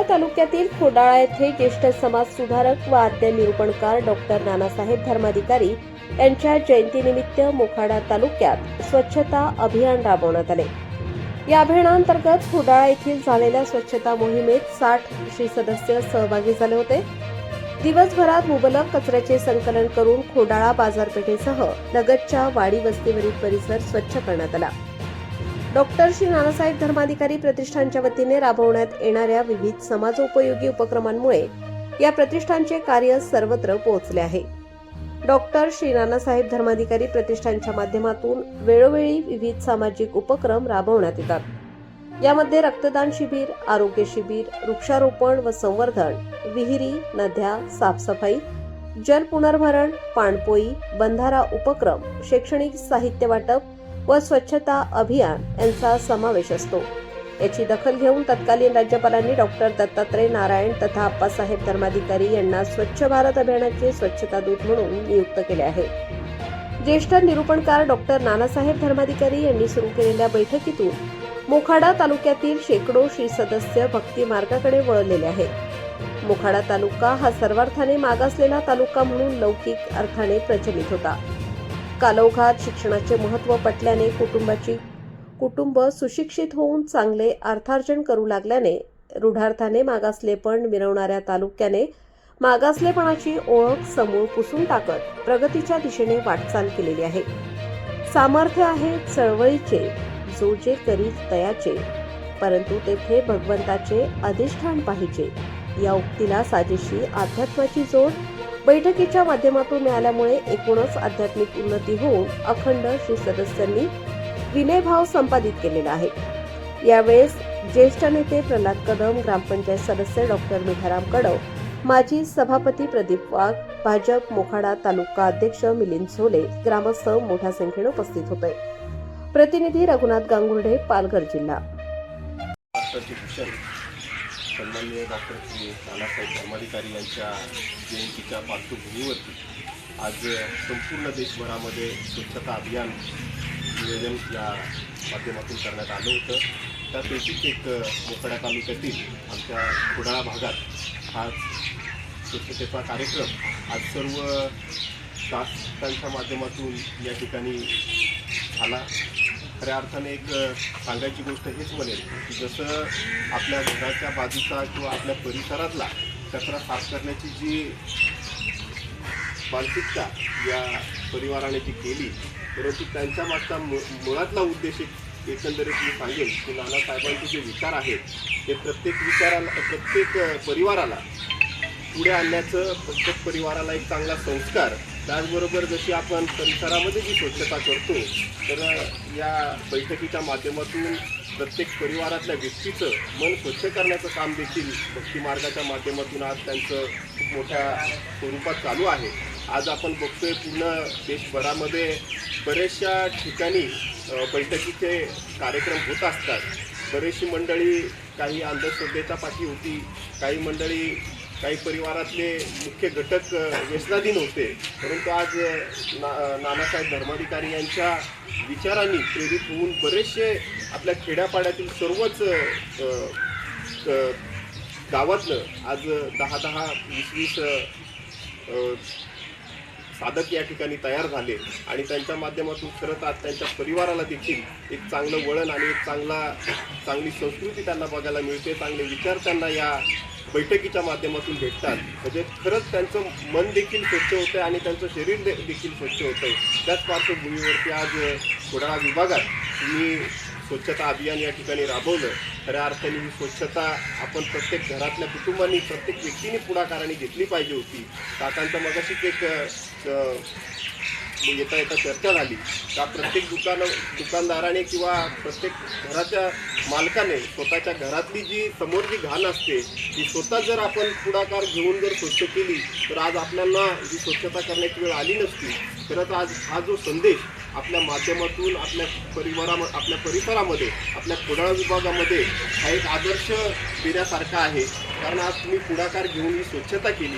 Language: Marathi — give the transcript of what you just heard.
तालुक्यातील खोडाळा येथे ज्येष्ठ समाज सुधारक व आद्य निरूपणकार डॉक्टर नानासाहेब धर्माधिकारी यांच्या जयंतीनिमित्त मोखाडा तालुक्यात स्वच्छता अभियान राबवण्यात आले। या अभियानांतर्गत खोडाळा येथील झालेल्या स्वच्छता मोहिमेत 60 सदस्य सहभागी झाले होते। दिवसभरात मुबलक कचऱ्याचे संकलन करून खोडाळा बाजारपेठेसह लगतच्या वाडी वस्तीवरील परिसर स्वच्छ करण्यात आला। डॉक्टर श्री नानासाहेब धर्माधिकारी प्रतिष्ठानच्या वतीने राबवण्यात येणाऱ्या विविध समाजोपयोगी उपक्रमांमुळे या प्रतिष्ठानचे कार्य सर्वत्र पोहोचले आहे। डॉक्टर श्री नानासाहेब धर्माधिकारी प्रतिष्ठानच्या माध्यमातून वेळोवेळी विविध सामाजिक उपक्रम राबवण्यात येतात। यामध्ये रक्तदान शिबिर, आरोग्य शिबिर, वृक्षारोपण व संवर्धन, विहिरी, नद्या, साफसफाई, जल पुनर्भरण, पाणपोई, बंधारा उपक्रम, शैक्षणिक साहित्य वाटप व स्वच्छता अभियान यांचा समावेश असतो। याची दखल घेऊन तत्कालीन राज्यपालांनी डॉक्टर दत्तात्रय नारायण तथा आप्पासाहेब धर्माधिकारी यांना स्वच्छ भारत अभियानाचे स्वच्छता दूत म्हणून नियुक्त केले आहे। ज्येष्ठ निरूपणकार डॉक्टर नानासाहेब धर्माधिकारी यांनी सुरू केलेल्या बैठकीतून मोखाडा तालुक्यातील शेकडो सदस्य भक्ती मार्गाकडे वळलेले आहेत। मोखाडा तालुका हा सर्वार्थाने मागासलेला तालुका म्हणून लौकिक अर्थाने प्रचलित होता। कालौघात शिक्षणाचे महत्त्व पटल्याने कुटुंब सुशिक्षित होऊन चांगले अर्थार्जन करू लागल्याने रूढार्थाने मागासलेपण मिरवणाऱ्या तालुक्याने मागासलेपणाची ओळख समूळ पुसून टाकत प्रगतीच्या दिशेने वाटचाल केलेली आहे। सामर्थ्य आहे चळवळीचे, जो जे करील तयाचे, परंतु तेथे भगवंताचे अधिष्ठान पाहिजे। या उक्तीला साजेशी अध्यात्माची जोड बैठकीच्या माध्यमातून मिळाल्यामुळे एकूणच आध्यात्मिक उन्नती होऊन अखंड श्री सदस्यांनी विनयभाव संपादित केलेला आहे। यावेळेस ज्येष्ठ नेते प्रल्हाद कदम, ग्रामपंचायत सदस्य डॉक्टर मिठाराम कडव, माजी सभापती प्रदीप वाघ, भाजप मोखाडा तालुका अध्यक्ष मिलिंद झोले, ग्रामस्थ मोठ्या संख्येने उपस्थित होते। प्रतिनिधी रघुनाथ गांगुर्डे, पालघर जिल्हा। सन्माननीय डॉक्टर श्री नानासाहेब धर्माधिकारी यांच्या जयंतीच्या पार्श्वभूमीवरती आज संपूर्ण देशभरामध्ये स्वच्छता अभियान नियोजन या माध्यमातून करण्यात आलं होतं। त्यापैकीच एक मोखाडा तालुक्यातील आमच्या खोडाळा भागात हा स्वच्छतेचा कार्यक्रम आज सर्व शासकांच्या माध्यमातून या ठिकाणी झाला। खऱ्या अर्थाने एक सांगायची गोष्ट हेच म्हणेल की जसं आपल्या घराच्या बाजूचा किंवा आपल्या परिसरातला कचरा साफ करण्याची जी मानसिकता या परिवाराने जी केली, परंतु त्यांच्या मागचा मुळातला उद्देश एकंदरीत मी सांगेन की नानासाहेबांचे जे विचार आहेत ते प्रत्येक परिवाराला पुढे आणण्याचं, प्रत्येक परिवाराला एक चांगला संस्कार, त्याचबरोबर जशी आपण परिसरामध्ये जी स्वच्छता करतो तर या बैठकीच्या माध्यमातून प्रत्येक परिवारातल्या व्यक्तीचं मन स्वच्छ करण्याचं काम देखील भक्ती मार्गाच्या माध्यमातून आज त्यांचं खूप मोठ्या स्वरूपात चालू आहे। आज आपण बघतोय पूर्ण देशभरामध्ये बऱ्याचशा ठिकाणी बैठकीचे कार्यक्रम होत असतात। बरेचशी मंडळी काही अंधश्रद्धेच्या पाठी होती, काही मंडळी काही परिवारातले मुख्य घटक व्यसनाधीन होते, परंतु आज नानासाहेब धर्माधिकारी यांच्या विचारांनी प्रेरित होऊन बरेचसे आपल्या खेड्यापाड्यातील सर्वच गावातनं आज 10-10, 20-20 साधक या ठिकाणी तयार झाले आणि त्यांच्या माध्यमातून खरंच आज त्यांच्या परिवाराला देखील एक चांगलं वळण आणि एक चांगली संस्कृती त्यांना बघायला मिळते, चांगले विचार त्यांना या बैठकीच्या माध्यमातून भेटतात। म्हणजे खरंच त्यांचं मन देखील स्वच्छ होतं आणि त्यांचं शरीर देखील स्वच्छ होतं। त्याच पार्श्वभूमीवरती आज खोडाळा विभागात तुम्ही स्वच्छता अभियान या ठिकाणी राबवलं। खऱ्या अर्थाने ही स्वच्छता आपण प्रत्येक घरातल्या कुटुंबांनी, प्रत्येक व्यक्तीने पुढाकाराने घेतली पाहिजे होती। काकांचा मगाशीच एक येता चर्चा झाली का प्रत्येक दुकानदाराने किंवा प्रत्येक घराच्या मालकाने स्वतःच्या घरातली जी समोर जी घाण असते ती स्वतः जर आपण पुढाकार घेऊन जर स्वच्छ केली तर आज आपल्याला जी स्वच्छता करण्याची वेळ आली नसती। खरंच आज हा जो संदेश आपल्या माध्यमातून आपल्या परिसरामध्ये, आपल्या खोडाळा विभागामध्ये हा एक आदर्श देण्यासारखा आहे, कारण आज तुम्ही पुढाकार घेऊन ही स्वच्छता केली।